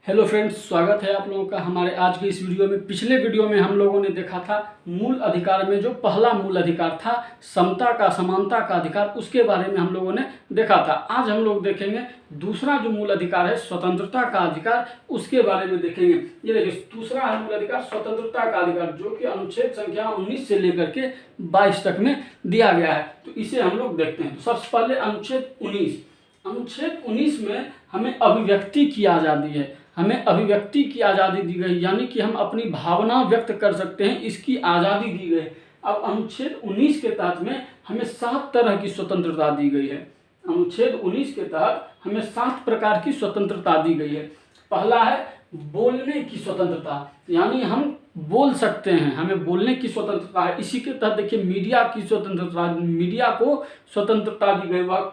Hello friends, स्वागत है आप लोगों का हमारे आज के इस वीडियो में। पिछले वीडियो में हम लोगों ने देखा था मूल अधिकार में जो पहला मूल अधिकार था समता का, समानता का अधिकार, उसके बारे में हम लोगों ने देखा था। आज हम लोग देखेंगे दूसरा जो मूल अधिकार है स्वतंत्रता का अधिकार, उसके बारे में देखेंगे। ये देखिए, दूसरा है मूल अधिकार स्वतंत्रता का अधिकार, जो कि अनुच्छेद संख्या 19 से लेकर के 22 तक में दिया गया है। तो इसे हम लोग देखते हैं। तो सबसे पहले अनुच्छेद 19 में हमें अभिव्यक्ति की आज़ादी है, हमें अभिव्यक्ति की आज़ादी दी गई, यानी कि हम अपनी भावना व्यक्त कर सकते हैं, इसकी आज़ादी दी गई। अब अनुच्छेद 19 के तहत में हमें 7 तरह की स्वतंत्रता दी गई है। अनुच्छेद 19 के तहत हमें 7 प्रकार की स्वतंत्रता दी गई है। पहला है बोलने की स्वतंत्रता, यानी हम बोल सकते हैं, हमें बोलने की स्वतंत्रता है। इसी के तहत देखिए मीडिया की स्वतंत्रता, मीडिया को स्वतंत्रता दी गई, वह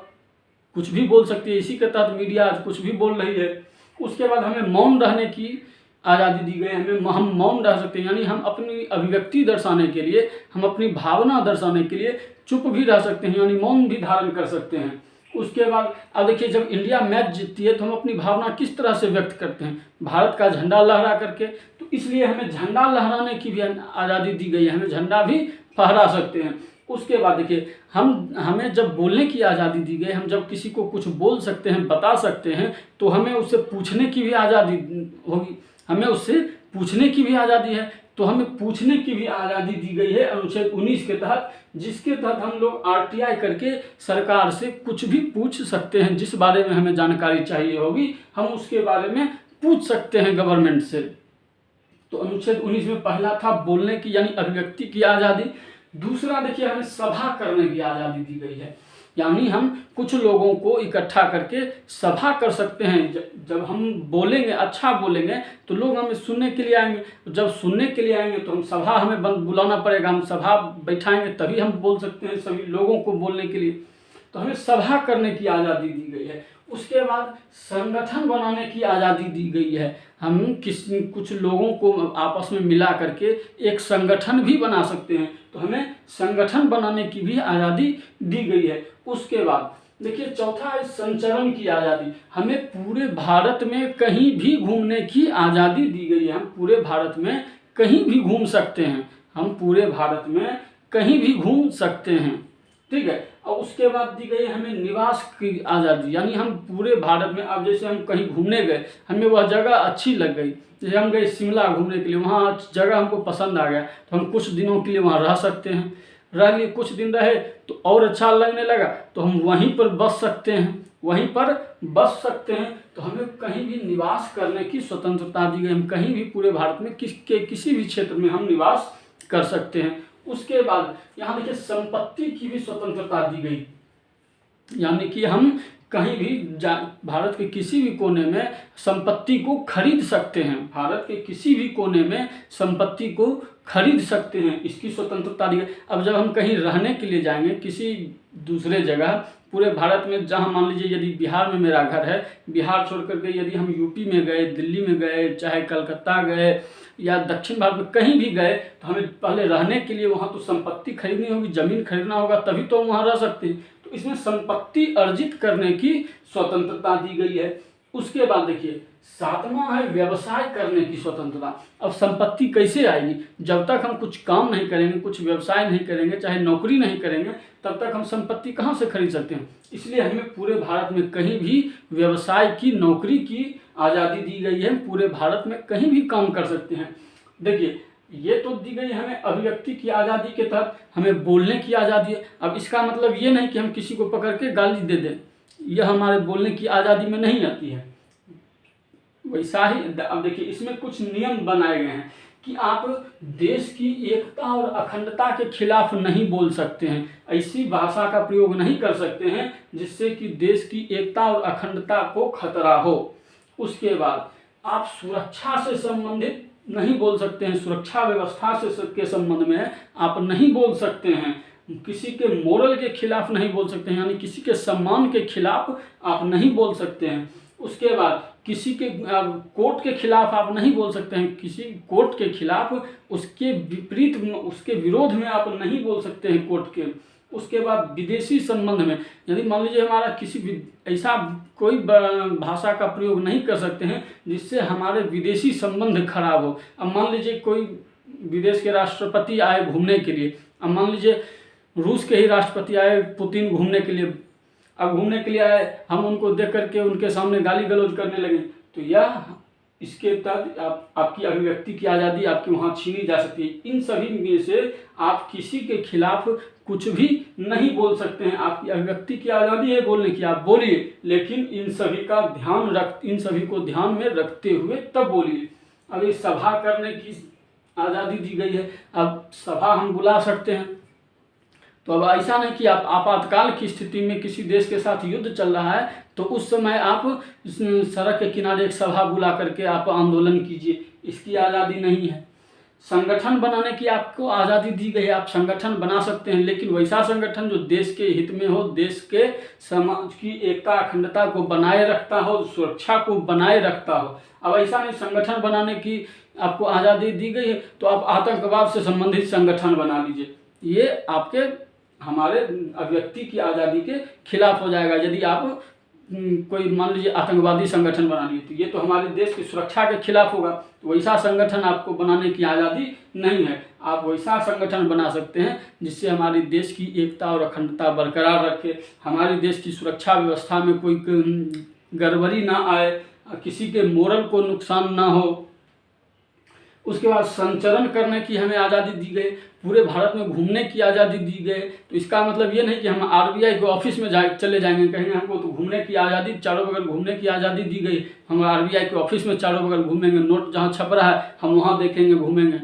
कुछ भी बोल सकती है। इसी के तहत मीडिया आज कुछ भी बोल रही है। उसके बाद हमें मौन रहने की आज़ादी दी गई, हम मौन रह सकते हैं, यानी हम अपनी अभिव्यक्ति दर्शाने के लिए, हम अपनी भावना दर्शाने के लिए चुप भी रह सकते हैं, यानी मौन भी धारण कर सकते हैं। उसके बाद अब देखिए, जब इंडिया मैच जीतती है तो हम अपनी भावना किस तरह से व्यक्त करते हैं, भारत का झंडा लहरा करके। तो इसलिए हमें झंडा लहराने की भी आज़ादी दी गई है, हमें झंडा भी फहरा सकते हैं। उसके बाद देखिए, हमें जब बोलने की आज़ादी दी गई, हम जब किसी को कुछ बोल सकते हैं, बता सकते हैं, तो हमें उससे पूछने की भी आज़ादी होगी, हमें उससे पूछने की भी आज़ादी है। तो हमें पूछने की भी आज़ादी दी गई है अनुच्छेद 19 के तहत, जिसके तहत हम लोग आरटीआई करके सरकार से कुछ भी पूछ सकते हैं। जिस बारे में हमें जानकारी चाहिए होगी, हम उसके बारे में पूछ सकते हैं गवर्नमेंट से। तो अनुच्छेद 19 में पहला था बोलने की, यानी अभिव्यक्ति की आज़ादी। दूसरा देखिए, हमें सभा करने की आज़ादी दी गई है, यानी हम कुछ लोगों को इकट्ठा करके सभा कर सकते हैं। जब हम बोलेंगे, अच्छा बोलेंगे, तो लोग हमें सुनने के लिए आएंगे। जब सुनने के लिए आएंगे तो हम सभा, हमें बुलाना पड़ेगा, हम सभा बैठाएंगे, तभी हम बोल सकते हैं सभी लोगों को बोलने के लिए। तो हमें सभा करने की आज़ादी दी गई है। उसके बाद संगठन बनाने की आज़ादी दी गई है, हम कुछ लोगों को आपस में मिला करके एक संगठन भी बना सकते हैं। तो हमें संगठन बनाने की भी आज़ादी दी गई है। उसके बाद देखिए, चौथा है संचरण की आज़ादी, हमें पूरे भारत में कहीं भी घूमने की आज़ादी दी गई है। हम पूरे भारत में कहीं भी घूम सकते हैं, हम पूरे भारत में कहीं भी घूम सकते हैं, ठीक है। और उसके बाद दी गई हमें निवास की आज़ादी, यानी हम पूरे भारत में, अब जैसे हम कहीं घूमने गए, हमें वह जगह अच्छी लग गई, जैसे हम गए शिमला घूमने के लिए, वहाँ जगह हमको पसंद आ गया, तो हम कुछ दिनों के लिए वहाँ रह सकते हैं। रह लिए, कुछ दिन रहे तो और अच्छा लगने लगा, तो हम वहीं पर बस सकते हैं, वहीं पर बस सकते हैं। तो हमें कहीं भी निवास करने की स्वतंत्रता दी गई, हम कहीं भी पूरे भारत में किसी भी क्षेत्र में हम निवास कर सकते हैं। उसके बाद यहाँ देखिए, संपत्ति की भी स्वतंत्रता दी गई, यानी कि हम कहीं भी भारत के किसी भी कोने में संपत्ति को खरीद सकते हैं, भारत के किसी भी कोने में संपत्ति को खरीद सकते हैं, इसकी स्वतंत्रता दी गई। अब जब हम कहीं रहने के लिए जाएंगे किसी दूसरे जगह, पूरे भारत में, जहाँ मान लीजिए यदि बिहार में मेरा घर है, बिहार छोड़ करके यदि हम यूपी में गए, दिल्ली में गए, चाहे कलकत्ता गए या दक्षिण भारत में कहीं भी गए, तो हमें पहले रहने के लिए वहाँ तो संपत्ति खरीदनी होगी, ज़मीन खरीदना होगा, तभी तो हम वहाँ रह सकते हैं। तो इसमें संपत्ति अर्जित करने की स्वतंत्रता दी गई है। उसके बाद देखिए, सातवां है व्यवसाय करने की स्वतंत्रता। अब संपत्ति कैसे आएगी, जब तक हम कुछ काम नहीं करेंगे, कुछ व्यवसाय नहीं करेंगे, चाहे नौकरी नहीं करेंगे, तब तक हम संपत्ति कहाँ से खरीद सकते हैं। इसलिए हमें पूरे भारत में कहीं भी व्यवसाय की, नौकरी की आज़ादी दी गई है, पूरे भारत में कहीं भी काम कर सकते हैं। देखिए, ये तो दी गई हमें अभिव्यक्ति की आज़ादी के तहत, हमें बोलने की आज़ादी है। अब इसका मतलब ये नहीं कि हम किसी को पकड़ के गाली दे दें, यह हमारे बोलने की आज़ादी में नहीं आती है। वैसा ही अब देखिए, इसमें कुछ नियम बनाए गए हैं कि आप देश की एकता और अखंडता के खिलाफ नहीं बोल सकते हैं, ऐसी भाषा का प्रयोग नहीं कर सकते हैं जिससे कि देश की एकता और अखंडता को खतरा हो। उसके बाद आप सुरक्षा से संबंधित नहीं बोल सकते हैं, सुरक्षा व्यवस्था से के संबंध में आप नहीं बोल सकते हैं, किसी के मोरल के खिलाफ नहीं बोल सकते हैं, यानी किसी के सम्मान के खिलाफ आप नहीं बोल सकते हैं। उसके बाद किसी के कोर्ट के खिलाफ आप नहीं बोल सकते हैं, किसी कोर्ट के खिलाफ उसके विपरीत, उसके विरोध में आप नहीं बोल सकते हैं कोर्ट के। उसके बाद विदेशी संबंध में, यदि मान लीजिए हमारा किसी भी ऐसा कोई भाषा का प्रयोग नहीं कर सकते हैं जिससे हमारे विदेशी संबंध खराब हो। अब मान लीजिए कोई विदेश के राष्ट्रपति आए घूमने के लिए, अब मान लीजिए रूस के ही राष्ट्रपति आए पुतिन घूमने के लिए, अब घूमने के लिए आए, हम उनको देख करके उनके सामने गाली गलौज करने लगे, तो यह इसके तहत आपकी अभिव्यक्ति की आज़ादी आपकी वहाँ छीनी जा सकती है। इन सभी में से आप किसी के खिलाफ कुछ भी नहीं बोल सकते हैं। आपकी अभिव्यक्ति की आज़ादी है बोलने की, आप बोलिए, लेकिन इन सभी को ध्यान में रखते हुए तब बोलिए। अब ये सभा करने की आज़ादी दी गई है, अब सभा हम बुला सकते हैं। तो अब ऐसा नहीं कि आप आपातकाल की स्थिति में किसी देश के साथ युद्ध चल रहा है तो उस समय आप सड़क के किनारे एक सभा बुला करके आप आंदोलन कीजिए, इसकी आज़ादी नहीं है। संगठन बनाने की आपको आज़ादी दी गई है, आप संगठन बना सकते हैं, लेकिन वैसा संगठन जो देश के हित में हो, देश के समाज की एकता अखंडता को बनाए रखता हो, सुरक्षा को बनाए रखता हो। अब ऐसा नहीं संगठन बनाने की आपको आज़ादी दी गई है तो आप आतंकवाद से संबंधित संगठन बना लीजिए, ये आपके हमारे अभिव्यक्ति की आज़ादी के खिलाफ हो जाएगा। यदि आप कोई मान लीजिए आतंकवादी संगठन बना लिए तो ये तो हमारे देश की सुरक्षा के खिलाफ होगा, तो वैसा संगठन आपको बनाने की आज़ादी नहीं है। आप वैसा संगठन बना सकते हैं जिससे हमारे देश की एकता और अखंडता बरकरार रखे, हमारे देश की सुरक्षा व्यवस्था में कोई गड़बड़ी ना आए, किसी के मोरल को नुकसान ना हो। उसके बाद संचरण करने की हमें आज़ादी दी गई, पूरे भारत में घूमने की आज़ादी दी गई। तो इसका मतलब ये नहीं कि हम आरबीआई के ऑफिस में चले जाएंगे, कहेंगे हमको तो घूमने की आज़ादी, चारों बगल घूमने की आज़ादी दी गई, हम आरबीआई के ऑफिस में चारों बगल घूमेंगे, नोट जहाँ छप रहा है हम वहाँ देखेंगे घूमेंगे,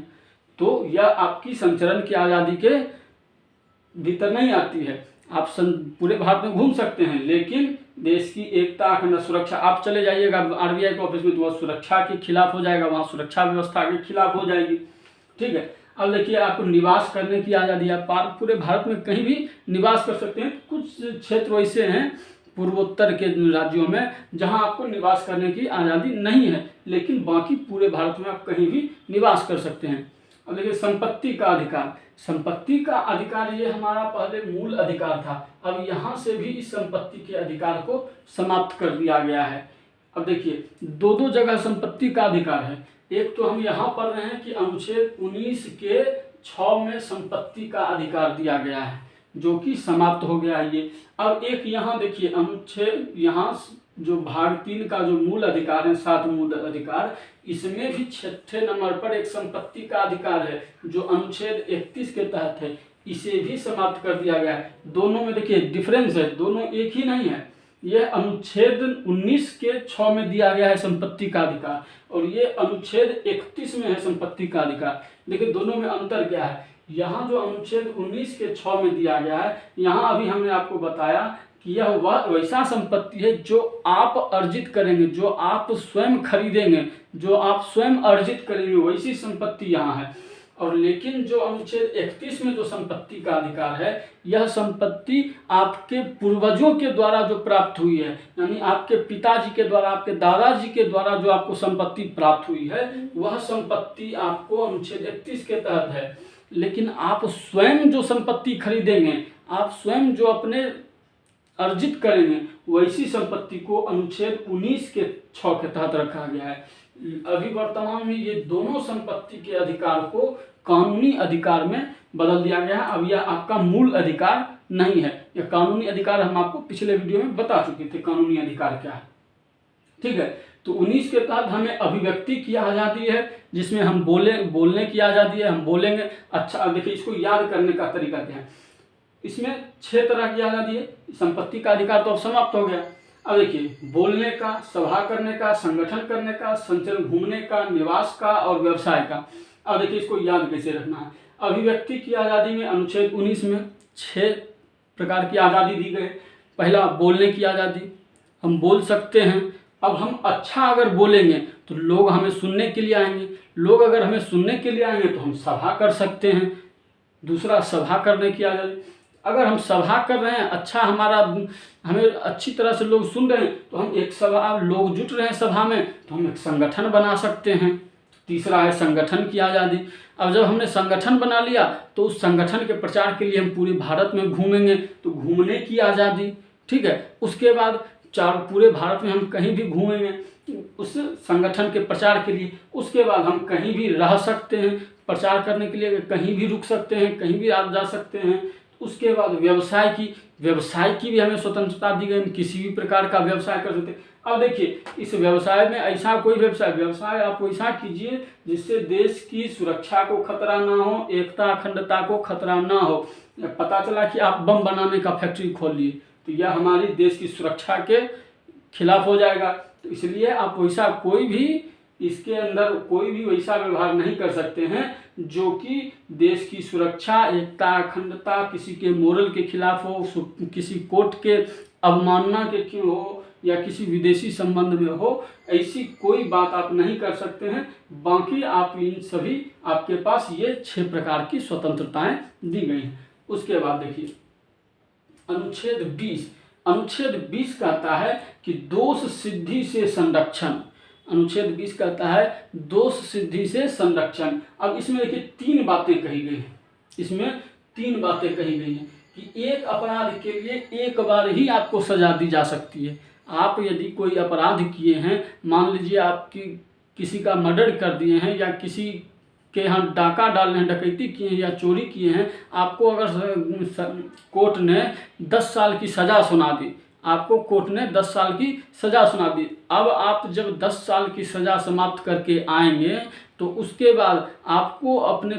तो यह आपकी संचरण की आज़ादी के भीतर नहीं आती है। आप पूरे भारत में घूम सकते हैं, लेकिन देश की एकता अखंड सुरक्षा, आप चले जाइएगा आरबीआई के ऑफिस में तो वह सुरक्षा के खिलाफ हो जाएगा, वहाँ सुरक्षा व्यवस्था के खिलाफ हो जाएगी। ठीक है, अब देखिए आपको निवास करने की आज़ादी, आप पूरे भारत में कहीं भी निवास कर सकते हैं। कुछ क्षेत्र वैसे हैं पूर्वोत्तर के राज्यों में जहां आपको निवास करने की आज़ादी नहीं है, लेकिन बाकी पूरे भारत में आप कहीं भी निवास कर सकते हैं। अब देखिए संपत्ति का अधिकार, संपत्ति का अधिकार ये हमारा पहले मूल अधिकार था, अब यहाँ से भी इस संपत्ति के अधिकार को समाप्त कर दिया गया है। अब देखिए दो जगह संपत्ति का अधिकार है, एक तो हम यहाँ पढ़ रहे हैं कि अनुच्छेद 19 के 6 में संपत्ति का अधिकार दिया गया है जो कि समाप्त हो गया है ये। अब एक यहाँ देखिए अनुच्छेद, यहाँ जो भाग 3 का जो मूल अधिकार है, 7 मूल अधिकार, इसमें भी 6 नंबर पर एक संपत्ति का अधिकार है जो अनुच्छेद 31 के तहत है, इसे भी समाप्त कर दिया गया है। दोनों में देखिए डिफरेंस है, दोनों एक ही नहीं है। यह अनुच्छेद 19 के 6 में दिया गया है संपत्ति का अधिकार, और ये अनुच्छेद 31 में है संपत्ति का अधिकार। देखिए दोनों में अंतर क्या है। यहाँ जो अनुच्छेद 19 के 6 में दिया गया है, यहाँ अभी हमने आपको बताया कि यह वह वैसा संपत्ति है जो आप अर्जित करेंगे, जो आप स्वयं खरीदेंगे, जो आप स्वयं अर्जित करेंगे, वैसी संपत्ति यहाँ है। और लेकिन जो अनुच्छेद 31 में जो संपत्ति का अधिकार है, यह संपत्ति आपके पूर्वजों के द्वारा जो प्राप्त हुई है, यानी आपके पिताजी के द्वारा, आपके दादाजी के द्वारा जो आपको संपत्ति प्राप्त हुई है, वह संपत्ति आपको अनुच्छेद 31 के तहत है। लेकिन आप स्वयं जो संपत्ति खरीदेंगे, आप स्वयं जो अपने अर्जित करेंगे, वैसी संपत्ति को अनुच्छेद 19 के 6 के तहत रखा गया है। अभी वर्तमान में ये दोनों संपत्ति के अधिकार को कानूनी अधिकार में बदल दिया गया है। अब यह आपका मूल अधिकार नहीं है, यह कानूनी अधिकार हम आपको पिछले वीडियो में बता चुके थे कानूनी अधिकार क्या है। ठीक है, तो 19 के तहत हमें अभिव्यक्ति की आज़ादी है, जिसमें हम बोलने की आज़ादी है, हम बोलेंगे। अच्छा देखिए इसको याद करने का तरीका क्या है, इसमें 6 तरह की आज़ादी है। संपत्ति का अधिकार तो अब समाप्त हो गया। अब देखिए बोलने का, सभा करने का, संगठन करने का, संचरण, घूमने का, निवास का और व्यवसाय का। अब देखिए इसको याद कैसे रखना है। अभिव्यक्ति की आज़ादी में अनुच्छेद 19 में 6 प्रकार की आज़ादी दी गई। पहला बोलने की आज़ादी, हम बोल सकते हैं। अब हम अच्छा अगर बोलेंगे तो लोग हमें सुनने के लिए आएंगे, लोग अगर हमें सुनने के लिए आएंगे तो हम सभा कर सकते हैं। दूसरा सभा करने की आज़ादी, अगर हम सभा कर रहे हैं, अच्छा हमें अच्छी तरह से लोग सुन रहे हैं तो हम एक सभा, लोग जुट रहे हैं सभा में तो हम एक संगठन बना सकते हैं। तीसरा है संगठन की आज़ादी। अब जब हमने संगठन बना लिया तो उस संगठन के प्रचार के लिए हम पूरे भारत में घूमेंगे, तो घूमने की आज़ादी, ठीक है। उसके बाद पूरे भारत में हम कहीं भी घूमेंगे उस संगठन के प्रचार के लिए। उसके बाद हम कहीं भी रह सकते हैं, प्रचार करने के लिए कहीं भी रुक सकते हैं, कहीं भी आ जा सकते हैं। उसके बाद व्यवसाय की भी हमें स्वतंत्रता दी गई, हम किसी भी प्रकार का व्यवसाय कर सकते हैं। अब देखिए, इस व्यवसाय में ऐसा कोई व्यवसाय आप वैसा कीजिए जिससे देश की सुरक्षा को खतरा ना हो, एकता अखंडता को खतरा ना हो। पता चला कि आप बम बनाने का फैक्ट्री खोल लिए तो यह हमारी देश की सुरक्षा के खिलाफ हो जाएगा। तो इसलिए आप वैसा कोई भी इसके अंदर कोई भी वैसा व्यवहार नहीं कर सकते हैं जो कि देश की सुरक्षा, एकता अखंडता, किसी के मोरल के खिलाफ हो, किसी कोर्ट के अवमानना के क्यों हो या किसी विदेशी संबंध में हो। ऐसी कोई बात आप नहीं कर सकते हैं। बाकी आप इन सभी आपके पास ये 6 प्रकार की स्वतंत्रताएं दी गई हैं। उसके बाद देखिए अनुच्छेद 20 कहता है कि दोष सिद्धि से संरक्षण। अनुच्छेद 20 कहता है दोष सिद्धि से संरक्षण। अब इसमें देखिए 3 बातें कही गई हैं। इसमें 3 बातें कही गई हैं कि एक अपराध के लिए एक बार ही आपको सजा दी जा सकती है। आप यदि कोई अपराध किए हैं, मान लीजिए आपकी किसी का मर्डर कर दिए हैं या किसी के यहाँ डाका डाले हैं, डकैती किए हैं या चोरी किए हैं, आपको अगर कोर्ट ने 10 साल की सज़ा सुना दी, आपको कोर्ट ने 10 साल की सज़ा सुना दी। अब आप जब 10 साल की सज़ा समाप्त करके आएंगे तो उसके बाद आपको अपने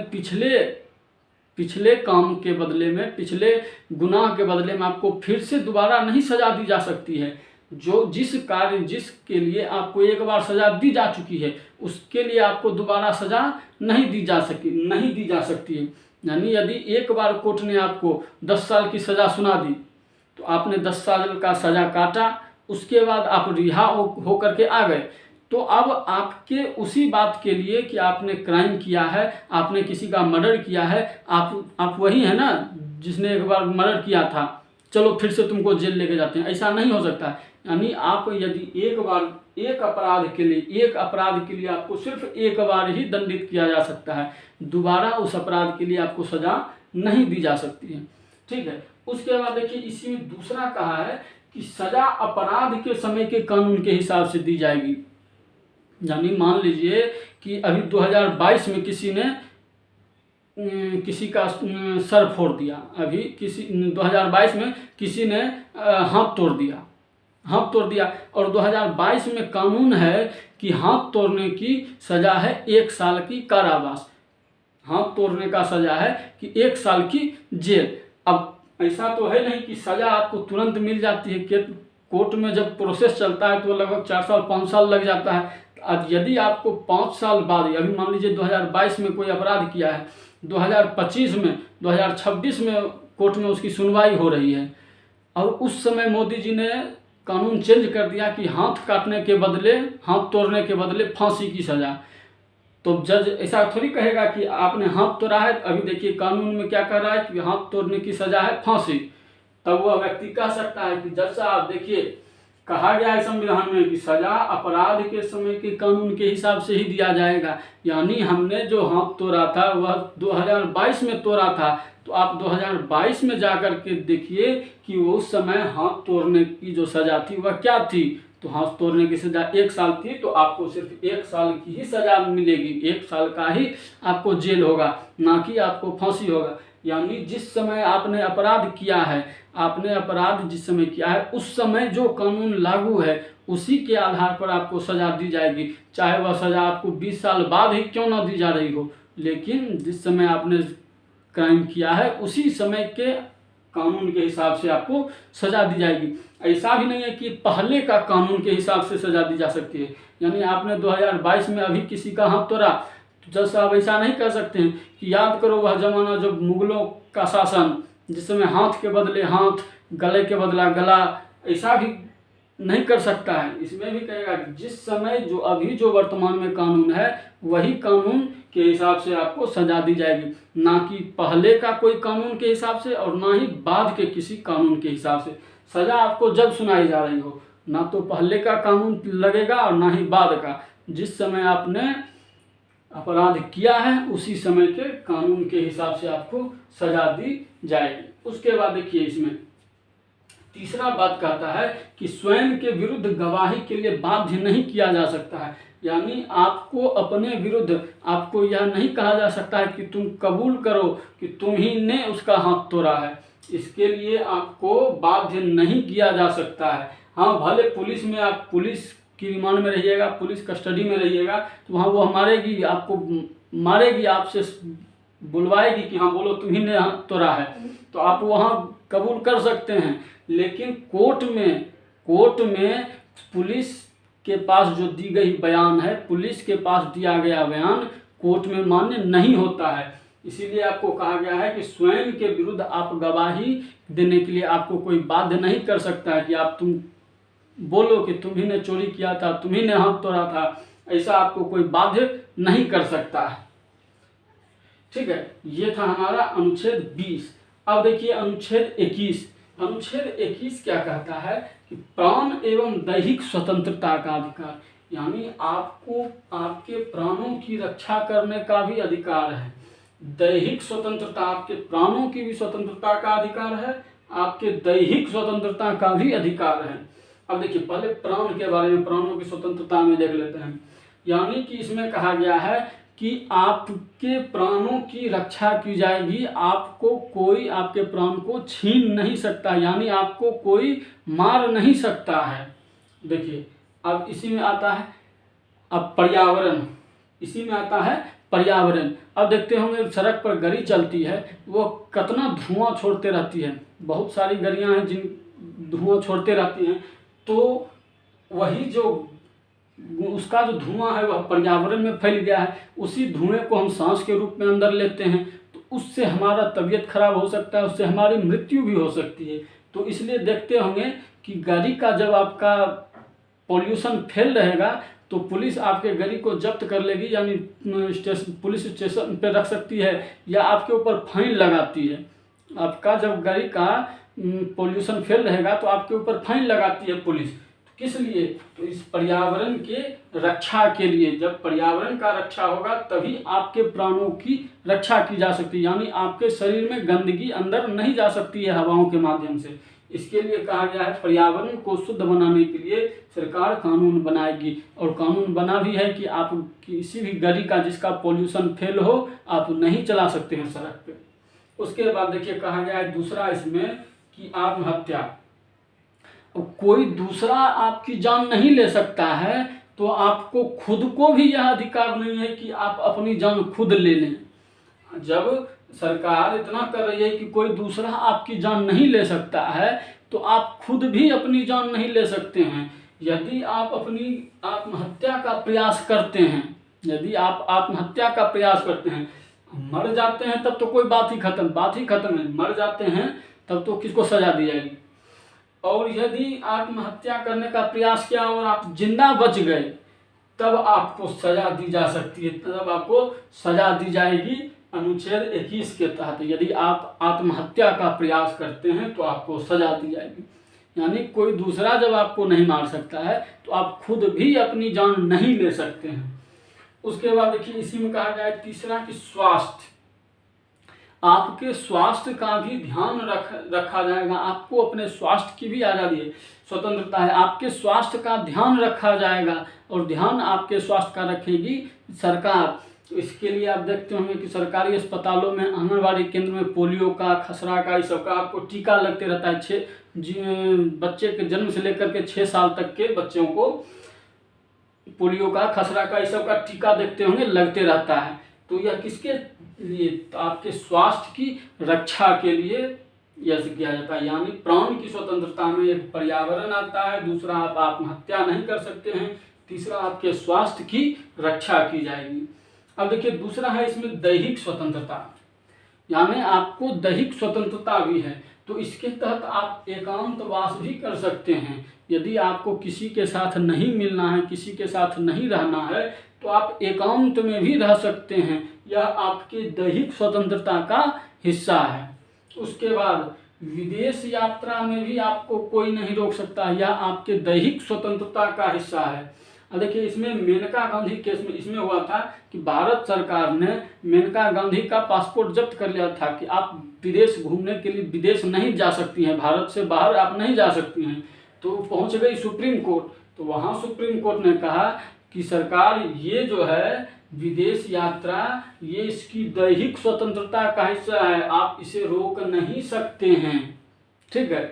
पिछले काम के बदले में, पिछले गुनाह के बदले में आपको फिर से दोबारा नहीं सज़ा दी जा सकती है। जिसके लिए आपको एक बार सज़ा दी जा चुकी है उसके लिए आपको दोबारा सज़ा नहीं दी जा सकती है। यानी यदि एक बार कोर्ट ने आपको 10 साल की सज़ा सुना दी तो आपने 10 साल का सज़ा काटा, उसके बाद आप रिहा हो करके आ गए, तो अब आपके उसी बात के लिए कि आपने क्राइम किया है, आपने किसी का मर्डर किया है, आप वही है ना जिसने एक बार मर्डर किया था, चलो फिर से तुमको जेल लेके जाते हैं। ऐसा नहीं हो सकता है। यानी आप यदि एक अपराध के लिए आपको सिर्फ एक बार ही दंडित किया जा सकता है, दोबारा उस अपराध के लिए आपको सज़ा नहीं दी जा सकती है, ठीक है। उसके बाद देखिए इसी में दूसरा कहा है कि सज़ा अपराध के समय के कानून के हिसाब से दी जाएगी। यानी मान लीजिए कि अभी 2022 में किसी का सर फोड़ दिया, अभी 2022 में किसी ने हाथ तोड़ दिया और 2022 में कानून है कि हाथ तोड़ने की सज़ा है 1 साल की कारावास, हाथ तोड़ने का सज़ा है कि 1 साल की जेल। अब ऐसा तो है नहीं कि सज़ा आपको तुरंत मिल जाती है, कि कोर्ट में जब प्रोसेस चलता है तो लगभग 4 साल 5 साल लग जाता है। अब यदि आपको 5 साल बाद, अभी मान लीजिए 2022 में कोई अपराध किया है, 2026 में कोर्ट में उसकी सुनवाई हो रही है और उस समय मोदी जी ने कानून चेंज कर दिया कि हाथ तोड़ने के बदले फांसी की सज़ा। तो जज ऐसा थोड़ी कहेगा कि आपने हाथ तोड़ा है, अभी देखिए कानून में क्या कह रहा है कि हाथ तोड़ने की सज़ा है फांसी। तब वह व्यक्ति कह सकता है कि जज साहब देखिए, कहा गया है संविधान में कि सज़ा अपराध के समय के कानून के हिसाब से ही दिया जाएगा। यानी हमने जो हाथ तोड़ा था वह 2022 में तोड़ा था, तो आप 2022 में जाकर के देखिए कि उस समय हाथ तोड़ने की जो सज़ा थी वह क्या थी। तो हाथ तोड़ने की सज़ा 1 साल थी, तो आपको सिर्फ 1 साल की ही सज़ा मिलेगी, 1 साल का ही आपको जेल होगा, ना कि आपको फांसी होगा। यानी जिस समय आपने अपराध किया है, जिस समय किया है उस समय जो कानून लागू है उसी के आधार पर आपको सज़ा दी जाएगी, चाहे वह सज़ा आपको 20 साल बाद ही क्यों ना दी जा रही हो। लेकिन जिस समय आपने क्राइम किया है उसी समय के कानून के हिसाब से आपको सज़ा दी जाएगी। ऐसा भी नहीं है कि पहले का कानून के हिसाब से सज़ा दी जा सकती है। यानी आपने 2022 में अभी किसी का हाथ तोड़ा, तो जज साहब ऐसा नहीं कर सकते हैं कि याद करो वह ज़माना जब मुग़लों का शासन, जिस समय हाथ के बदले हाथ, गले के बदला गला, ऐसा भी नहीं कर सकता है। इसमें भी कहेगा कि जिस समय जो वर्तमान में कानून है वही कानून के हिसाब से आपको सज़ा दी जाएगी, ना कि पहले का कोई कानून के हिसाब से और ना ही बाद के किसी कानून के हिसाब से। सज़ा आपको जब सुनाई जा रही हो, ना तो पहले का कानून लगेगा और ना ही बाद का। जिस समय आपने अपराध किया है उसी समय के कानून के हिसाब से आपको सजा दी जाएगी। उसके बाद देखिए इसमें तीसरा बात कहता है कि स्वयं के विरुद्ध गवाही के लिए बाध्य नहीं किया जा सकता है, यानी आपको अपने विरुद्ध आपको यह नहीं कहा जा सकता है कि तुम कबूल करो कि तुम ही ने उसका हाथ तोड़ा है, इसके लिए आपको बाध्य नहीं किया जा सकता है। हाँ, भले पुलिस में आप पुलिस की रिमांड में रहिएगा, पुलिस कस्टडी में रहिएगा, तो वहाँ वो मारेगी, आपको मारेगी, आपसे बुलवाएगी कि हाँ बोलो तुम ही ने हाथ तोड़ा है, तो आप वहाँ कबूल कर सकते हैं। लेकिन कोर्ट में पुलिस के पास जो दी गई बयान है, पुलिस के पास दिया गया बयान कोर्ट में मान्य नहीं होता है। इसीलिए आपको कहा गया है कि स्वयं के विरुद्ध आप गवाही देने के लिए आपको कोई बाध्य नहीं कर सकता है कि आप तुम बोलो कि तुम ही ने चोरी किया था, तुम ही ने हाथ तोड़ा था, ऐसा आपको कोई बाध्य नहीं कर सकता है। ठीक है, ये था हमारा अनुच्छेद 20। अब देखिए अनुच्छेद 21। अनुच्छेद 21 क्या कहता है कि प्राण एवं दैहिक स्वतंत्रता का अधिकार, यानी आपको आपके प्राणों की रक्षा करने का भी अधिकार है। दैहिक स्वतंत्रता, आपके प्राणों की भी स्वतंत्रता का अधिकार है, आपके दैहिक स्वतंत्रता का भी अधिकार है। अब देखिए पहले प्राण के बारे में, प्राणों की स्वतंत्रता में देख लेते हैं। यानी कि इसमें कहा गया है कि आपके प्राणों की रक्षा की जाएगी, आपको कोई आपके प्राण को छीन नहीं सकता, यानी आपको कोई मार नहीं सकता है। देखिए अब इसी में आता है अब पर्यावरण, इसी में आता है पर्यावरण। अब देखते होंगे सड़क पर गाड़ी चलती है, वो कितना धुआं छोड़ते रहती है, बहुत सारी गाड़ियां हैं जिन धुआं छोड़ते रहती हैं, तो वही जो उसका जो धुआं है वह पर्यावरण में फैल गया है, उसी धुएं को हम सांस के रूप में अंदर लेते हैं, तो उससे हमारा तबीयत खराब हो सकता है, उससे हमारी मृत्यु भी हो सकती है। तो इसलिए देखते होंगे कि गाड़ी का जब आपका पॉल्यूशन फैल रहेगा तो पुलिस आपके गाड़ी को जब्त कर लेगी, यानी पुलिस स्टेशन पर रख सकती है या आपके ऊपर फाइन लगाती है। आपका जब गाड़ी का पॉल्यूशन फैल रहेगा तो आपके ऊपर फाइन लगाती है पुलिस। किस लिए? तो इस पर्यावरण के रक्षा के लिए। जब पर्यावरण का रक्षा होगा तभी आपके प्राणों की रक्षा की जा सकती है, यानी आपके शरीर में गंदगी अंदर नहीं जा सकती है हवाओं के माध्यम से। इसके लिए कहा गया है पर्यावरण को शुद्ध बनाने के लिए सरकार कानून बनाएगी, और कानून बना भी है कि आप किसी भी गाड़ी का जिसका पॉल्यूशन फेल हो आप नहीं चला सकते हैं सड़क पे। उसके बाद देखिए कहा गया है दूसरा इसमें कि आत्महत्या, कोई दूसरा आपकी जान नहीं ले सकता है, तो आपको खुद को भी यह अधिकार नहीं है कि आप अपनी जान खुद ले लें। जब सरकार इतना कर रही है कि कोई दूसरा आपकी जान नहीं ले सकता है, तो आप खुद भी अपनी जान नहीं ले सकते हैं। यदि आप अपनी आत्महत्या का प्रयास करते हैं, यदि आप आत्महत्या का प्रयास करते हैं, मर जाते हैं तब तो कोई बात ही खत्म है। मर जाते हैं तब तो किसको सजा दी जाएगी। और यदि आत्महत्या करने का प्रयास किया और आप जिंदा बच गए तब आपको सजा दी जा सकती है, तब आपको सजा दी जाएगी अनुच्छेद 21 के तहत। यदि आप आत्महत्या का प्रयास करते हैं तो आपको सजा दी जाएगी, यानी कोई दूसरा जब आपको नहीं मार सकता है तो आप खुद भी अपनी जान नहीं ले सकते हैं। उसके बाद देखिए इसी में कहा गया है तीसरा कि स्वास्थ्य, आपके स्वास्थ्य का भी ध्यान रखा जाएगा। आपको अपने स्वास्थ्य की भी आज़ादी है, स्वतंत्रता है, आपके स्वास्थ्य का ध्यान रखा जाएगा, और ध्यान आपके स्वास्थ्य का रखेगी सरकार। तो इसके लिए आप देखते होंगे कि सरकारी अस्पतालों में, आंगनबाड़ी केंद्र में पोलियो का, खसरा का, इस सब का आपको टीका लगते रहता है। बच्चे के जन्म से लेकर के 6 साल तक के बच्चों को पोलियो का, खसरा का, इस सब का टीका देखते होंगे लगते रहता है। तो यह किसके लिए? तो आपके स्वास्थ्य की रक्षा के लिए यह किया जाता है, यानी प्राण की स्वतंत्रता में एक पर्यावरण आता है, दूसरा आप आत्महत्या नहीं कर सकते हैं, तीसरा आपके स्वास्थ्य की रक्षा की जाएगी। अब देखिए दूसरा है इसमें दैहिक स्वतंत्रता, यानी आपको दैहिक स्वतंत्रता भी है, तो इसके तहत आप एकांतवास भी कर सकते हैं। यदि आपको किसी के साथ नहीं मिलना है, किसी के साथ नहीं रहना है, तो आप एकांत में भी रह सकते हैं, यह आपके दैहिक स्वतंत्रता का हिस्सा है। उसके बाद विदेश यात्रा में भी आपको कोई नहीं रोक सकता, यह आपके दैहिक स्वतंत्रता का हिस्सा है। अब देखिए इसमें मेनका गांधी केस में इसमें हुआ था कि भारत सरकार ने मेनका गांधी का पासपोर्ट जब्त कर लिया था कि आप विदेश घूमने के लिए विदेश नहीं जा सकती हैं, भारत से बाहर आप नहीं जा सकती हैं। तो पहुंच गई सुप्रीम कोर्ट, तो वहाँ सुप्रीम कोर्ट ने कहा कि सरकार ये जो है विदेश यात्रा ये इसकी दैहिक स्वतंत्रता का हिस्सा है, आप इसे रोक नहीं सकते हैं। ठीक है।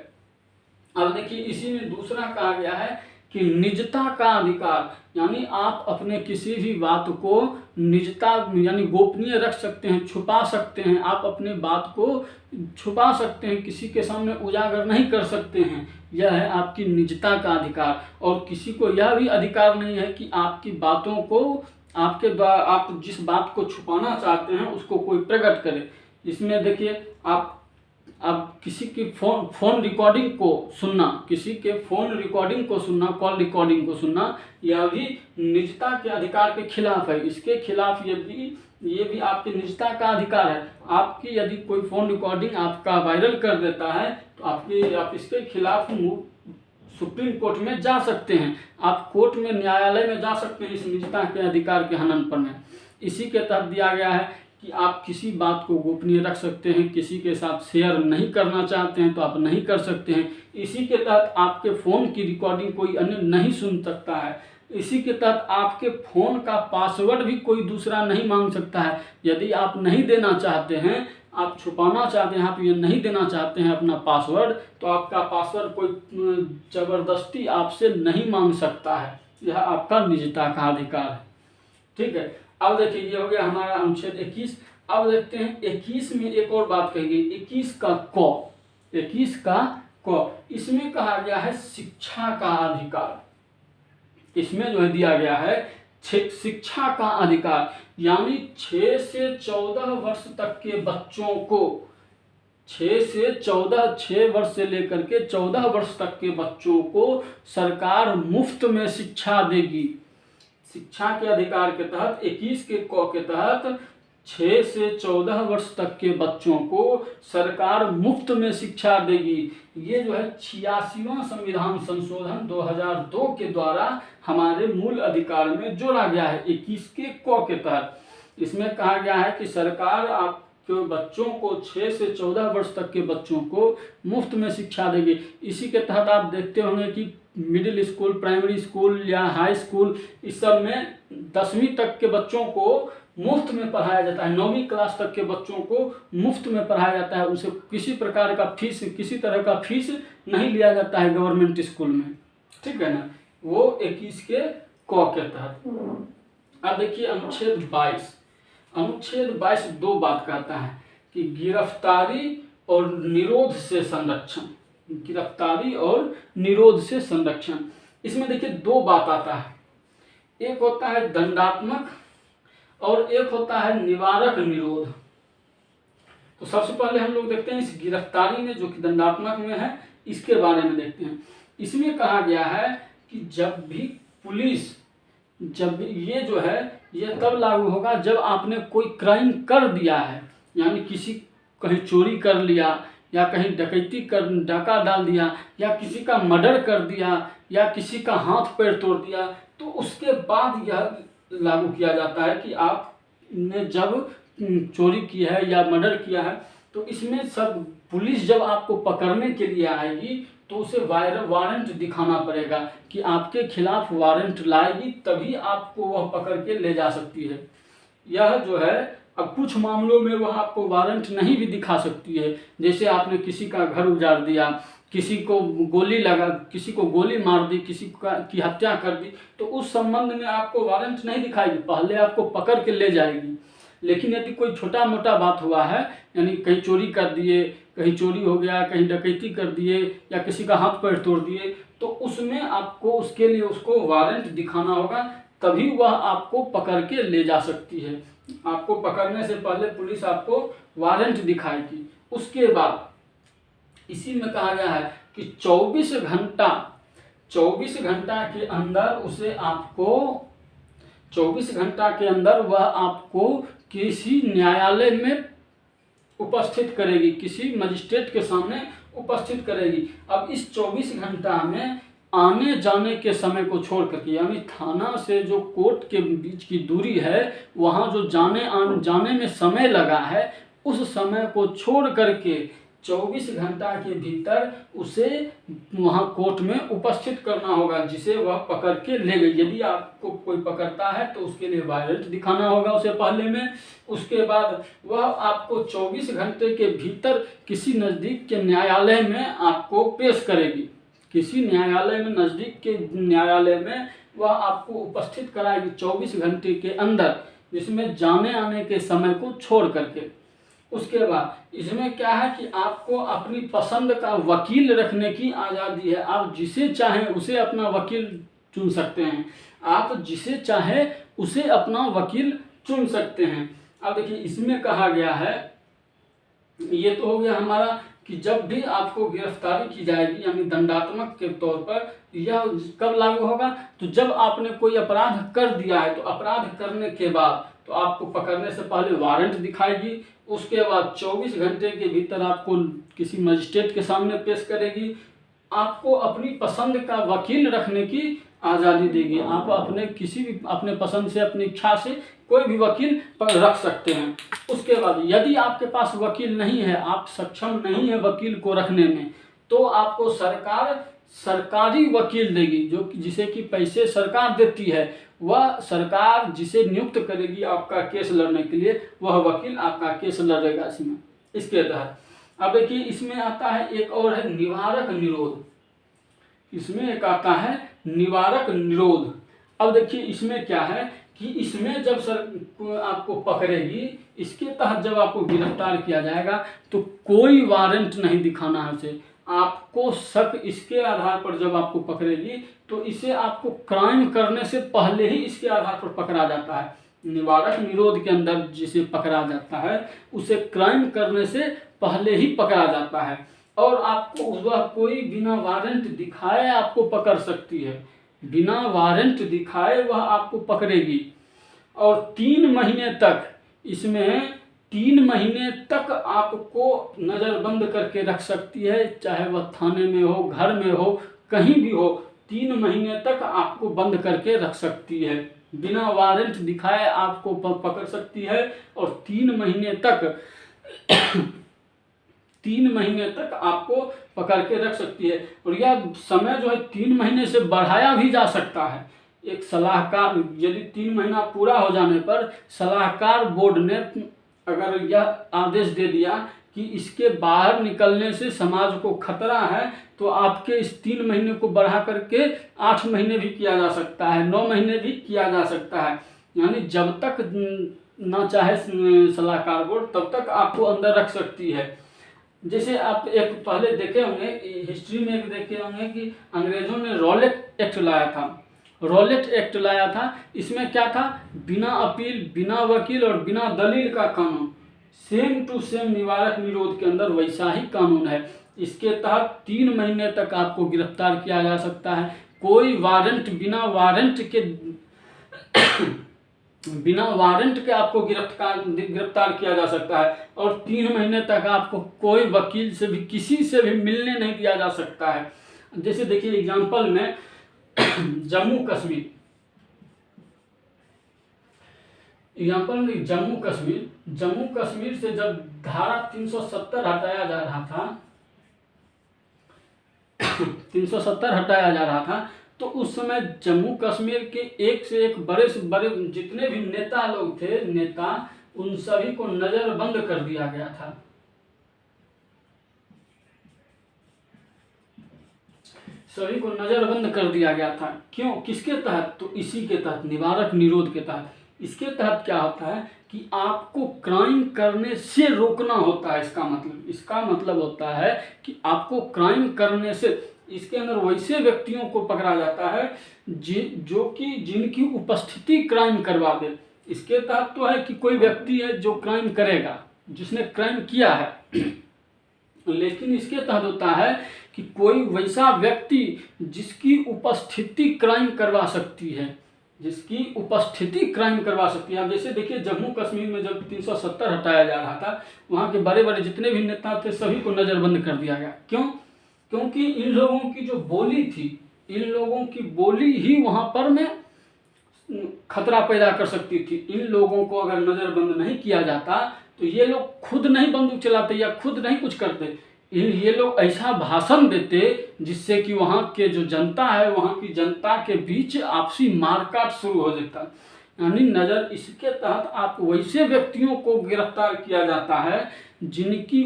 अब देखिए इसी में दूसरा कहा गया है कि निजता का अधिकार, यानी आप अपने किसी भी बात को निजता यानी गोपनीय रख सकते हैं, छुपा सकते हैं, आप अपने बात को छुपा सकते हैं, किसी के सामने उजागर नहीं कर सकते हैं। यह है आपकी निजता का अधिकार। और किसी को यह भी अधिकार नहीं है कि आपकी बातों को आपके द्वारा आप जिस बात को छुपाना चाहते हैं उसको कोई प्रकट करे। इसमें देखिए आप किसी की फोन रिकॉर्डिंग को सुनना, किसी के फोन रिकॉर्डिंग को सुनना, कॉल रिकॉर्डिंग को सुनना, यह भी निजता के अधिकार के खिलाफ है। इसके खिलाफ ये भी आपकी निजता का अधिकार है। आपकी यदि कोई फोन रिकॉर्डिंग आपका वायरल कर देता है तो आप इसके खिलाफ सुप्रीम कोर्ट में जा सकते हैं, आप कोर्ट में न्यायालय में जा सकते हैं इस निजता के अधिकार के हनन पर में। इसी के तहत दिया गया है कि आप किसी बात को गोपनीय रख सकते हैं, किसी के साथ शेयर नहीं करना चाहते हैं तो आप नहीं कर सकते हैं। इसी के तहत आपके फ़ोन की रिकॉर्डिंग कोई अन्य नहीं सुन सकता है। इसी के तहत आपके फ़ोन का पासवर्ड भी कोई दूसरा नहीं मांग सकता है। यदि आप नहीं देना चाहते हैं, आप छुपाना चाहते हैं, आप ये नहीं देना चाहते हैं अपना पासवर्ड, तो आपका पासवर्ड कोई ज़बरदस्ती आपसे नहीं मांग सकता है। यह आपका निजता का अधिकार है। ठीक है। अब देखिए ये हो गया हमारा अनुच्छेद 21। अब देखते हैं 21 में एक और बात कही गई, 21 का क। इसमें कहा गया है शिक्षा का अधिकार। इसमें जो है दिया गया है शिक्षा का अधिकार, यानी 6 से 14 वर्ष तक के बच्चों को 6 वर्ष से लेकर के 14 वर्ष तक के बच्चों को सरकार मुफ्त में शिक्षा देगी। शिक्षा के अधिकार के तहत 21 के क के तहत 6 से 14 वर्ष तक के बच्चों को सरकार मुफ्त में शिक्षा देगी। ये जो है 86वां संविधान संशोधन 2002 के द्वारा हमारे मूल अधिकार में जोड़ा गया है 21 के क के तहत। इसमें कहा गया है कि सरकार आपके बच्चों को 6 से 14 वर्ष तक के बच्चों को मुफ्त में शिक्षा देगी। इसी के तहत आप देखते होंगे कि मिडिल स्कूल, प्राइमरी स्कूल या हाई स्कूल, इस सब में 10वीं तक के बच्चों को मुफ्त में पढ़ाया जाता है। 9वीं क्लास तक के बच्चों को मुफ्त में पढ़ाया जाता है। उसे किसी प्रकार का फीस, किसी तरह का फीस नहीं लिया जाता है गवर्नमेंट स्कूल में। ठीक है ना, वो 21 के क के तहत। अब देखिए अनुच्छेद 22। अनुच्छेद 22 दो बात कहता है कि गिरफ्तारी और निरोध से संरक्षण, गिरफ्तारी और निरोध से संरक्षण। इसमें देखिए दो बात आता है, एक होता है दंडात्मक और एक होता है निवारक निरोध। तो सबसे पहले हम लोग देखते हैं इस गिरफ्तारी में, जो कि दंडात्मक में है, इसके बारे में देखते हैं। इसमें कहा गया है कि जब भी पुलिस, जब ये जो है ये तब लागू होगा जब आपने कोई क्राइम कर दिया है, यानी किसी कहीं चोरी कर लिया या कहीं डकैती कर डाका डाल दिया या किसी का मर्डर कर दिया या किसी का हाथ पैर तोड़ दिया, तो उसके बाद यह लागू किया जाता है कि आपने जब चोरी की है या मर्डर किया है, तो इसमें सब पुलिस जब आपको पकड़ने के लिए आएगी तो उसे वारंट दिखाना पड़ेगा कि आपके खिलाफ वारंट लाएगी, तभी आपको वह पकड़ के ले जा सकती है। यह जो है अब कुछ मामलों में वह आपको वारंट नहीं भी दिखा सकती है, जैसे आपने किसी का घर उजाड़ दिया, किसी को गोली मार दी, किसी की हत्या कर दी, तो उस संबंध में आपको वारंट नहीं दिखाएगी, पहले आपको पकड़ के ले जाएगी। लेकिन यदि कोई छोटा मोटा बात हुआ है, यानी कहीं चोरी कर दिए, कहीं चोरी हो गया, कहीं डकैती कर दिए या किसी का हाथ पैर तोड़ दिए, तो उसमें आपको उसके लिए उसको वारंट दिखाना होगा, तभी वह आपको पकड़ के ले जा सकती है। आपको पकड़ने से पहले पुलिस आपको वारंट दिखाएगी। उसके बाद इसी में कहा गया है कि 24 घंटा के अंदर उसे आपको 24 घंटा के अंदर वह आपको किसी न्यायालय में उपस्थित करेगी, किसी मजिस्ट्रेट के सामने उपस्थित करेगी। अब इस 24 घंटा में आने जाने के समय को छोड़ करके, यानी थाना से जो कोर्ट के बीच की दूरी है, वहाँ जो जाने में समय लगा है, उस समय को छोड़ करके 24 घंटा के भीतर उसे वहाँ कोर्ट में उपस्थित करना होगा, जिसे वह पकड़ के ले गई। यदि आपको कोई पकड़ता है तो उसके लिए वारंट दिखाना होगा उसे पहले में। उसके बाद वह आपको 24 घंटे के भीतर किसी नज़दीक के न्यायालय में आपको पेश करेगी। किसी न्यायालय में, नज़दीक के न्यायालय में वह आपको उपस्थित कराएगी 24 घंटे के अंदर, जिसमें जाने आने के समय को छोड़ करके। उसके बाद इसमें क्या है कि आपको अपनी पसंद का वकील रखने की आज़ादी है। आप जिसे चाहें उसे अपना वकील चुन सकते हैं। आप जिसे चाहे उसे अपना वकील चुन सकते हैं। अब देखिए इसमें कहा गया है, ये तो हो गया हमारा कि जब भी आपको गिरफ्तारी की जाएगी, यानी दंडात्मक के तौर पर, यह कब लागू होगा, तो जब आपने कोई अपराध कर दिया है, तो अपराध करने के बाद तो आपको पकड़ने से पहले वारंट दिखाएगी। उसके बाद 24 घंटे के भीतर आपको किसी मजिस्ट्रेट के सामने पेश करेगी। आपको अपनी पसंद का वकील रखने की आज़ादी देगी। आप अपने किसी भी अपने पसंद से, अपनी इच्छा से कोई भी वकील पर रख सकते हैं। उसके बाद यदि आपके पास वकील नहीं है, आप सक्षम नहीं है वकील को रखने में, तो आपको सरकार सरकारी वकील देगी, जो कि जिसे कि पैसे सरकार देती है। वह सरकार जिसे नियुक्त करेगी आपका केस लड़ने के लिए, वह वकील आपका केस लड़ेगा इसमें, इसके तहत। अब देखिए इसमें आता है एक और है निवारक निरोध। इसमें एक आता है निवारक निरोध। अब देखिए इसमें क्या है कि इसमें जब आपको पकड़ेगी, इसके तहत जब आपको गिरफ्तार किया जाएगा, तो कोई वारंट नहीं दिखाना है उसे। आपको शक इसके आधार पर जब आपको पकड़ेगी, तो इसे आपको क्राइम करने से पहले ही इसके आधार पर पकड़ा जाता है। निवारक निरोध के अंदर जिसे पकड़ा जाता है, उसे क्राइम करने से पहले ही पकड़ा जाता है। और आपको वह कोई बिना वारंट दिखाए आपको पकड़ सकती है। बिना वारंट दिखाए वह आपको पकड़ेगी। और 3 महीने तक, इसमें 3 महीने तक आपको नज़रबंद करके रख सकती है, चाहे वह थाने में हो, घर में हो, कहीं भी हो। 3 महीने तक आपको बंद करके रख सकती है। बिना वारंट दिखाए आपको पकड़ सकती है और 3 महीने तक 3 महीने तक आपको पकड़ के रख सकती है। और यह समय जो है 3 महीने से बढ़ाया भी जा सकता है। एक सलाहकार, यदि 3 महीना पूरा हो जाने पर सलाहकार बोर्ड ने अगर यह आदेश दे दिया कि इसके बाहर निकलने से समाज को खतरा है, तो आपके इस 3 महीने को बढ़ा करके 8 महीने भी किया जा सकता है, 9 महीने भी किया जा सकता है। यानी जब तक ना चाहे सलाहकार बोर्ड, तब तक आपको अंदर रख सकती है। जैसे आप एक पहले देखे होंगे, हिस्ट्री में एक देखे होंगे कि अंग्रेजों ने रॉलेट एक्ट लाया था। रॉलेट एक्ट लाया था। इसमें क्या था, बिना अपील, बिना वकील और बिना दलील का कानून। सेम टू सेम निवारक निरोध के अंदर वैसा ही कानून है। इसके तहत 3 महीने तक आपको गिरफ्तार किया जा सकता है। कोई वारंट, बिना वारंट के आपको गिरफ्तार किया जा सकता है। और 3 महीने तक आपको कोई वकील से भी, किसी से भी मिलने नहीं दिया जा सकता है। जैसे देखिए एग्जांपल में जम्मू कश्मीर, जम्मू कश्मीर से जब धारा 370 हटाया जा रहा था 370 हटाया जा रहा था, तो उस समय जम्मू कश्मीर के एक से एक बड़े से बड़े जितने भी नेता लोग थे, उन सभी को नजरबंद कर दिया गया था। सभी को नजरबंद कर दिया गया था। क्यों, किसके तहत, तो इसी के तहत, निवारक निरोध के तहत। इसके तहत क्या होता है कि आपको क्राइम करने से रोकना होता है। इसका मतलब होता है कि आपको क्राइम करने से, इसके अंदर वैसे व्यक्तियों को पकड़ा जाता है जो कि जिनकी उपस्थिति क्राइम करवा दे। इसके तहत तो है कि कोई व्यक्ति है जो क्राइम करेगा, जिसने क्राइम किया है, लेकिन इसके तहत होता है कि कोई वैसा व्यक्ति जिसकी उपस्थिति क्राइम करवा सकती है, अब जैसे देखिए जम्मू कश्मीर में जब 370 हटाया जा रहा था, वहाँ के बड़े बड़े जितने भी नेता थे सभी को नज़रबंद कर दिया गया। क्यों, क्योंकि इन लोगों की जो बोली थी, इन लोगों की बोली ही वहाँ पर में खतरा पैदा कर सकती थी। इन लोगों को अगर नज़रबंद नहीं किया जाता तो ये लोग खुद नहीं बंदूक चलाते या खुद नहीं कुछ करते। ये लोग ऐसा भाषण देते जिससे कि वहाँ के जो जनता है, वहाँ की जनता के बीच आपसी मारकाट शुरू हो जाता। यानी इसके तहत आप वैसे व्यक्तियों को गिरफ्तार किया जाता है जिनकी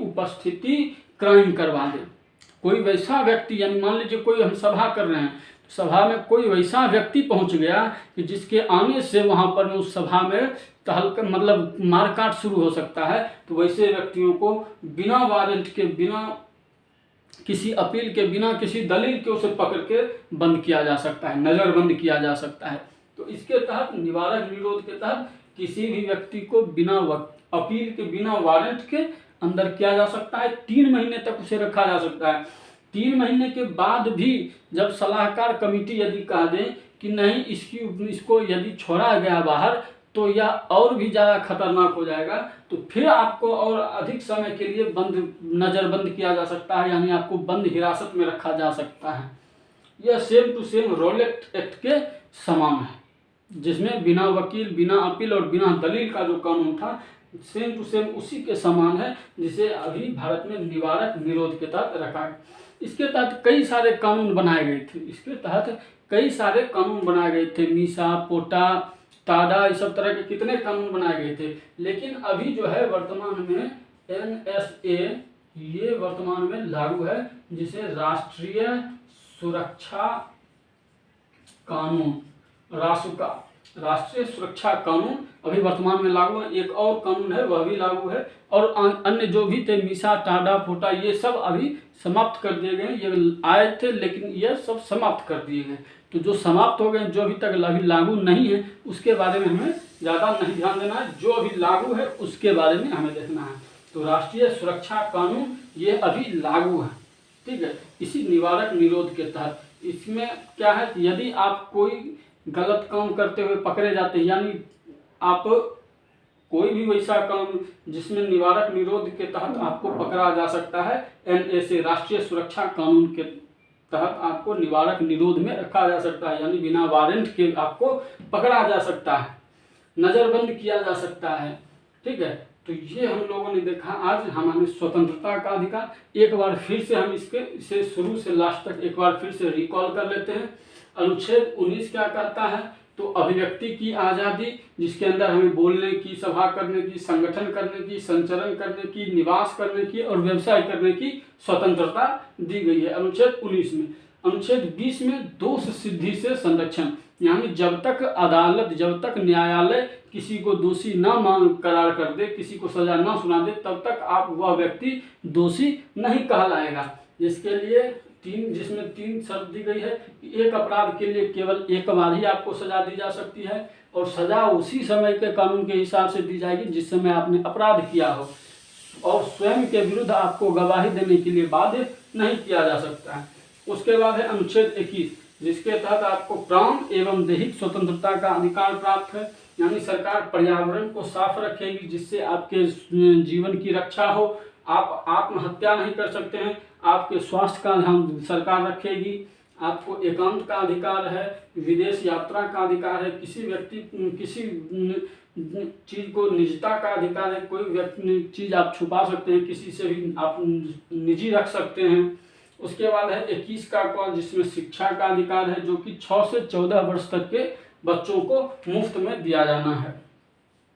उपस्थिति क्राइम करवा दे। कोई वैसा व्यक्ति, यानी मान लीजिए कोई हम सभा कर रहे हैं, सभा में कोई वैसा व्यक्ति पहुंच गया कि जिसके आने से वहां पर उस सभा में तहलका मतलब मारकाट शुरू हो सकता है, तो वैसे व्यक्तियों को बिना वारंट के, बिना किसी अपील के, बिना किसी दलील के उसे पकड़ के बंद किया जा सकता है, नज़रबंद किया जा सकता है। तो इसके तहत निवारक निरोध के तहत किसी भी व्यक्ति को बिना अपील के, बिना वारंट के अंदर किया जा सकता है। 3 महीने तक उसे रखा जा सकता है। 3 महीने के बाद भी जब सलाहकार कमेटी यदि कह दे कि नहीं, इसको यदि छोड़ा गया बाहर तो यह और भी ज़्यादा खतरनाक हो जाएगा, तो फिर आपको और अधिक समय के लिए नज़रबंद किया जा सकता है, यानी आपको बंद हिरासत में रखा जा सकता है। यह same to same Rowlatt Act के समान है, जिसमें बिना वकील, बिना अपील और बिना दलील का जो कानून था, सेम टू सेम उसी के समान है, जिसे अभी भारत में निवारक निरोध के तहत रखा है। इसके तहत कई सारे कानून बनाए गए थे। मीसा, पोटा, टाडा, इस सब तरह के कितने कानून बनाए गए थे। लेकिन अभी जो है वर्तमान में NSA ये वर्तमान में लागू है, जिसे राष्ट्रीय सुरक्षा कानून, राष्ट्रीय सुरक्षा कानून अभी वर्तमान में लागू है। एक और कानून है वह भी लागू है, और अन्य जो भी थे मीसा, टाडा, पोटा, ये सब अभी समाप्त कर दिए गए। ये आए थे लेकिन ये सब समाप्त कर दिए गए। तो जो समाप्त हो गए, जो अभी तक अभी लागू नहीं है, उसके बारे में हमें ज़्यादा नहीं ध्यान देना है। जो अभी लागू है उसके बारे में हमें देखना है। तो राष्ट्रीय सुरक्षा कानून ये अभी लागू है, ठीक है, इसी निवारक निरोध के तहत। इसमें क्या है कि यदि आप कोई गलत काम करते हुए पकड़े जाते हैं, यानी आप कोई भी वैसा काम जिसमें निवारक निरोध के तहत आपको पकड़ा जा सकता है, NSA राष्ट्रीय सुरक्षा कानून के तहत आपको निवारक निरोध में रखा जा सकता है, यानी बिना वारंट के आपको पकड़ा जा सकता है, नज़रबंद किया जा सकता है, ठीक है। तो ये हम लोगों ने देखा आज हमारे स्वतंत्रता का अधिकार। एक बार फिर से हम इसे शुरू से लास्ट तक एक बार फिर से रिकॉल कर लेते हैं। अनुच्छेद 19 क्या कहता है? तो अभिव्यक्ति की आज़ादी, जिसके अंदर हमें बोलने की, सभा करने की, संगठन करने की, संचरण करने की, निवास करने की और व्यवसाय करने की स्वतंत्रता दी गई है अनुच्छेद 19 में। अनुच्छेद 20 में दोष सिद्धि से संरक्षण, यानी जब तक अदालत, जब तक न्यायालय किसी को दोषी न करार कर दे, किसी को सजा न सुना दे, तब तक आप वह व्यक्ति दोषी नहीं कहलाएगा। जिसके लिए जिसमें 3 शर्त दी गई है कि एक अपराध के लिए केवल एक बार ही आपको सजा दी जा सकती है, और सजा उसी समय के कानून के हिसाब से दी जाएगी जिस समय आपने अपराध किया हो, और स्वयं के विरुद्ध आपको गवाही देने के लिए बाध्य नहीं किया जा सकता है। उसके बाद है अनुच्छेद 21, जिसके तहत आपको प्राण एवं दैहिक स्वतंत्रता का अधिकार प्राप्त है, यानी सरकार पर्यावरण को साफ रखेगी जिससे आपके जीवन की रक्षा हो, आप आत्महत्या नहीं कर सकते हैं, आपके स्वास्थ्य का ध्यान सरकार रखेगी, आपको एकांत का अधिकार है, विदेश यात्रा का अधिकार है, किसी व्यक्ति किसी चीज़ को निजता का अधिकार है, कोई व्यक्ति चीज़ आप छुपा सकते हैं, किसी से भी आप निजी रख सकते हैं। उसके बाद है 21 का कॉल, जिसमें शिक्षा का अधिकार है, जो कि 6 से 14 वर्ष तक के बच्चों को मुफ्त में दिया जाना है।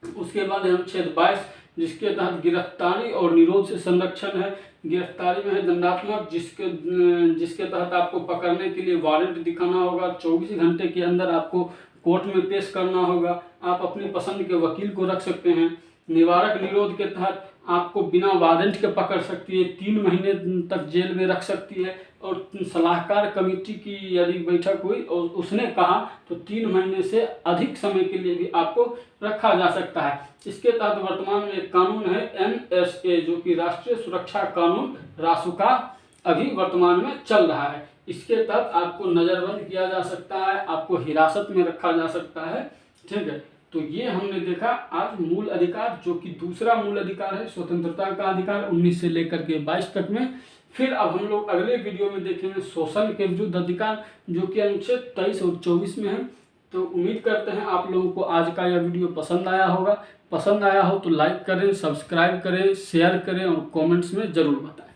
उसके बाद है अनुच्छेद 22, जिसके तहत गिरफ्तारी और निरोध से संरक्षण है। गिरफ्तारी में है दंडात्मक, जिसके तहत आपको पकड़ने के लिए वारंट दिखाना होगा, 24 घंटे के अंदर आपको कोर्ट में पेश करना होगा, आप अपनी पसंद के वकील को रख सकते हैं। निवारक निरोध के तहत आपको बिना वारंट के पकड़ सकती है, 3 महीने तक जेल में रख सकती है, और सलाहकार कमेटी की यदि बैठक हुई और उसने कहा तो 3 महीने से अधिक समय के लिए भी आपको रखा जा सकता है। इसके तहत वर्तमान में एक कानून है NSA, जो कि राष्ट्रीय सुरक्षा कानून रासुका अभी वर्तमान में चल रहा है। इसके तहत आपको नज़रबंद किया जा सकता है, आपको हिरासत में रखा जा सकता है, ठीक है। तो ये हमने देखा आज मूल अधिकार, जो कि दूसरा मूल अधिकार है स्वतंत्रता का अधिकार 19 से लेकर के 22 तक में। फिर अब हम लोग अगले वीडियो में देखेंगे शोषण के विरुद्ध अधिकार, जो कि अनुच्छेद 23 और 24 में है। तो उम्मीद करते हैं आप लोगों को आज का यह वीडियो पसंद आया होगा। पसंद आया हो तो लाइक करें, सब्सक्राइब करें, शेयर करें और कमेंट्स में ज़रूर बताएं।